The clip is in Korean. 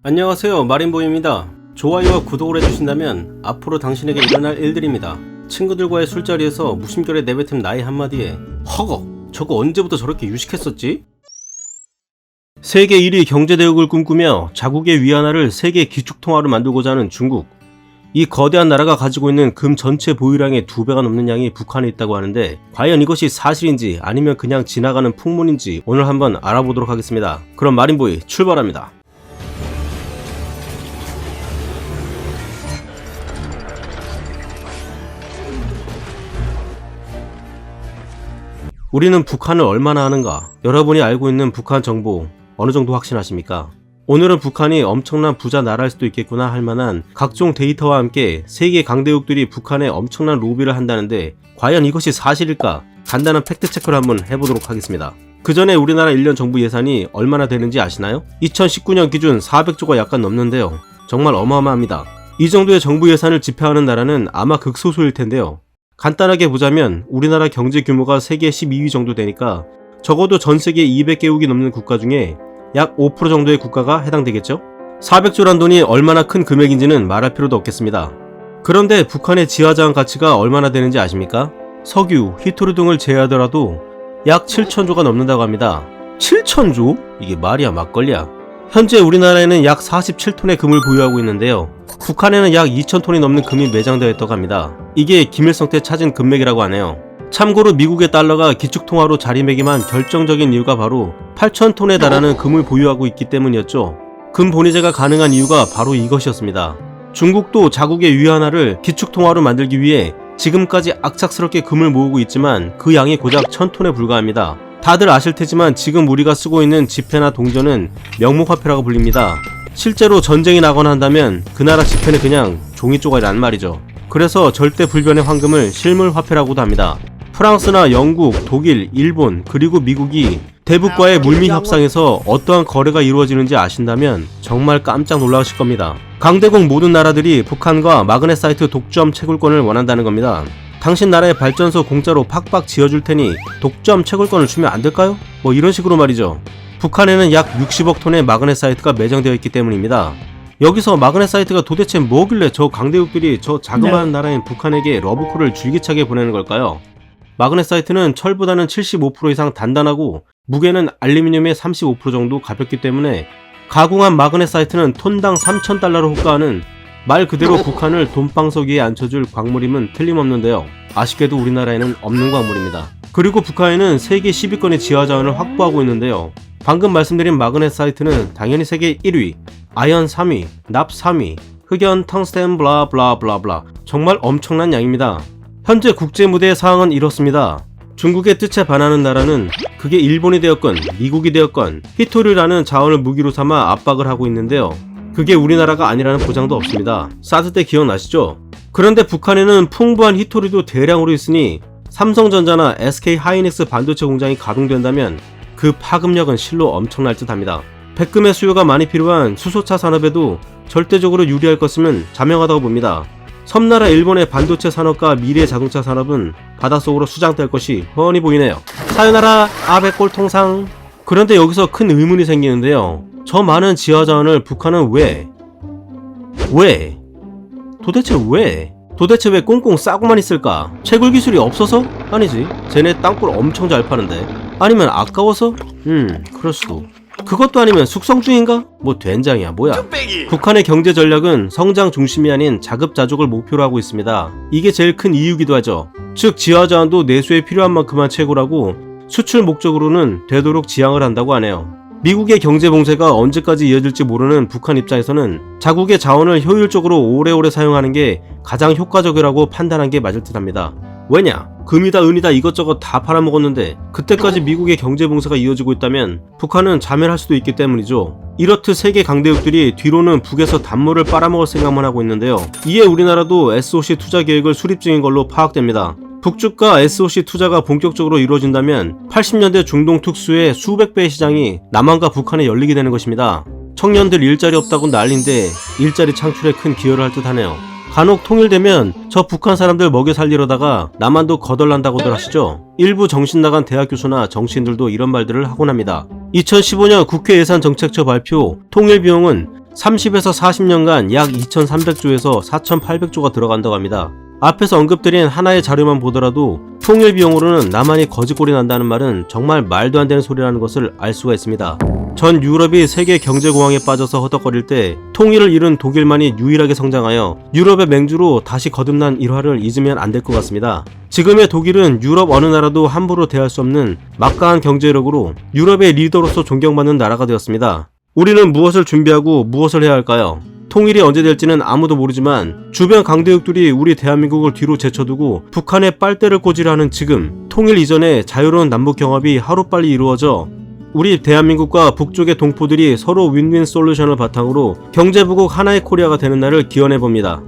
안녕하세요, 마린보입니다. 좋아요와 구독을 해주신다면 앞으로 당신에게 일어날 일들입니다. 친구들과의 술자리에서 무심결에 내뱉은 나의 한마디에 허걱! 저거 언제부터 저렇게 유식했었지? 세계 1위 경제대국을 꿈꾸며 자국의 위안화를 세계 기축통화로 만들고자 하는 중국. 이 거대한 나라가 가지고 있는 금 전체 보유량의 2배가 넘는 양이 북한에 있다고 하는데 과연 이것이 사실인지 아니면 그냥 지나가는 풍문인지 오늘 한번 알아보도록 하겠습니다. 그럼 마린보이 출발합니다. 우리는 북한을 얼마나 아는가? 여러분이 알고 있는 북한 정보 어느 정도 확신하십니까? 오늘은 북한이 엄청난 부자 나라일 수도 있겠구나 할 만한 각종 데이터와 함께 세계 강대국들이 북한에 엄청난 로비를 한다는데 과연 이것이 사실일까? 간단한 팩트체크를 한번 해보도록 하겠습니다. 그 전에 우리나라 1년 정부 예산이 얼마나 되는지 아시나요? 2019년 기준 400조가 약간 넘는데요. 정말 어마어마합니다. 이 정도의 정부 예산을 집행하는 나라는 아마 극소수일 텐데요. 간단하게 보자면 우리나라 경제 규모가 세계 12위 정도 되니까 적어도 전 세계 200개국이 넘는 국가 중에 약 5% 정도의 국가가 해당되겠죠? 400조란 돈이 얼마나 큰 금액인지는 말할 필요도 없겠습니다. 그런데 북한의 지하자원 가치가 얼마나 되는지 아십니까? 석유, 히토류 등을 제외하더라도 약 7천조가 넘는다고 합니다. 7천조? 이게 말이야 막걸리야. 현재 우리나라에는 약 47톤의 금을 보유하고 있는데요. 북한에는 약 2,000톤이 넘는 금이 매장되어 있다고 합니다. 이게 김일성 때 찾은 금맥이라고 하네요. 참고로 미국의 달러가 기축통화로 자리매김한 결정적인 이유가 바로 8,000톤에 달하는 금을 보유하고 있기 때문이었죠. 금 본위제가 가능한 이유가 바로 이것이었습니다. 중국도 자국의 위안화를 기축통화로 만들기 위해 지금까지 악착스럽게 금을 모으고 있지만 그 양이 고작 1,000톤에 불과합니다. 다들 아실 테지만 지금 우리가 쓰고 있는 지폐나 동전은 명목화폐라고 불립니다. 실제로 전쟁이 나거나 한다면 그 나라 지폐는 그냥 종이 조각이란 말이죠. 그래서 절대 불변의 황금을 실물화폐라고도 합니다. 프랑스나 영국, 독일, 일본, 그리고 미국이 대북과의 물미 협상에서 어떠한 거래가 이루어지는지 아신다면 정말 깜짝 놀라실 겁니다. 강대국 모든 나라들이 북한과 마그네사이트 독점 채굴권을 원한다는 겁니다. 당신 나라의 발전소 공짜로 팍팍 지어줄 테니 독점 채굴권을 주면 안 될까요? 뭐 이런 식으로 말이죠. 북한에는 약 60억 톤의 마그네사이트가 매장되어 있기 때문입니다. 여기서 마그네사이트가 도대체 뭐길래 저 강대국들이 저 자그마한 나라인 북한에게 러브콜을 줄기차게 보내는 걸까요? 마그네사이트는 철보다는 75% 이상 단단하고 무게는 알루미늄의 35% 정도 가볍기 때문에 가공한 마그네사이트는 톤당 3,000달러로 호가하는 말 그대로 북한을 돈방석 위에 앉혀줄 광물임은 틀림없는데요. 아쉽게도 우리나라에는 없는 광물입니다. 그리고 북한에는 세계 10위권의 지하자원을 확보하고 있는데요. 방금 말씀드린 마그네사이트는 당연히 세계 1위, 아연 3위, 납 3위, 흑연, 텅스텐 블라블라블라블라 정말 엄청난 양입니다. 현재 국제무대의 상황은 이렇습니다. 중국의 뜻에 반하는 나라는 그게 일본이 되었건 미국이 되었건 히토류라는 자원을 무기로 삼아 압박을 하고 있는데요. 그게 우리나라가 아니라는 보장도 없습니다. 사드 때 기억나시죠? 그런데 북한에는 풍부한 히토류도 대량으로 있으니 삼성전자나 SK하이닉스 반도체 공장이 가동된다면 그 파급력은 실로 엄청날 듯 합니다. 백금의 수요가 많이 필요한 수소차 산업에도 절대적으로 유리할 것임은 자명하다고 봅니다. 섬나라 일본의 반도체 산업과 미래 자동차 산업은 바닷속으로 수장될 것이 훤히 보이네요. 사요나라 아베 꼴통상. 그런데 여기서 큰 의문이 생기는데요. 저 많은 지하자원을 북한은 왜? 도대체 왜? 도대체 왜 꽁꽁 싸고만 있을까? 채굴 기술이 없어서? 아니지. 쟤네 땅굴 엄청 잘 파는데. 아니면 아까워서? 그럴 수도. 그것도 아니면 숙성 중인가? 뭐 된장이야 뭐야. 북한의 경제 전략은 성장 중심이 아닌 자급자족을 목표로 하고 있습니다. 이게 제일 큰 이유기도 하죠. 즉 지하자원도 내수에 필요한 만큼만 채굴하고 수출 목적으로는 되도록 지향을 한다고 하네요. 미국의 경제 봉쇄가 언제까지 이어질지 모르는 북한 입장에서는 자국의 자원을 효율적으로 오래오래 사용하는 게 가장 효과적이라고 판단한 게 맞을 듯 합니다. 왜냐? 금이다 은이다 이것저것 다 팔아먹었는데 그때까지 미국의 경제 봉쇄가 이어지고 있다면 북한은 자멸할 수도 있기 때문이죠. 이렇듯 세계 강대국들이 뒤로는 북에서 단물을 빨아먹을 생각만 하고 있는데요. 이에 우리나라도 SOC 투자 계획을 수립 중인 걸로 파악됩니다. 북측과 SOC 투자가 본격적으로 이루어진다면 80년대 중동 특수의 수백 배의 시장이 남한과 북한에 열리게 되는 것입니다. 청년들 일자리 없다고 난리인데 일자리 창출에 큰 기여를 할 듯 하네요. 간혹 통일되면 저 북한 사람들 먹여 살리려다가 남한도 거덜난다고들 하시죠. 일부 정신나간 대학 교수나 정치인들도 이런 말들을 하곤 합니다. 2015년 국회 예산정책처 발표 통일 비용은 30에서 40년간 약 2300조에서 4800조가 들어간다고 합니다. 앞에서 언급드린 하나의 자료만 보더라도 통일 비용으로는 남한이 거지꼴이 난다는 말은 정말 말도 안 되는 소리라는 것을 알 수가 있습니다. 전 유럽이 세계 경제공황에 빠져서 허덕거릴 때 통일을 이룬 독일만이 유일하게 성장하여 유럽의 맹주로 다시 거듭난 일화를 잊으면 안 될 것 같습니다. 지금의 독일은 유럽 어느 나라도 함부로 대할 수 없는 막강한 경제력으로 유럽의 리더로서 존경받는 나라가 되었습니다. 우리는 무엇을 준비하고 무엇을 해야 할까요? 통일이 언제 될지는 아무도 모르지만 주변 강대국들이 우리 대한민국을 뒤로 제쳐두고 북한에 빨대를 꽂으려 하는 지금, 통일 이전에 자유로운 남북 경합이 하루빨리 이루어져 우리 대한민국과 북쪽의 동포들이 서로 윈윈 솔루션을 바탕으로 경제부국 하나의 코리아가 되는 날을 기원해봅니다.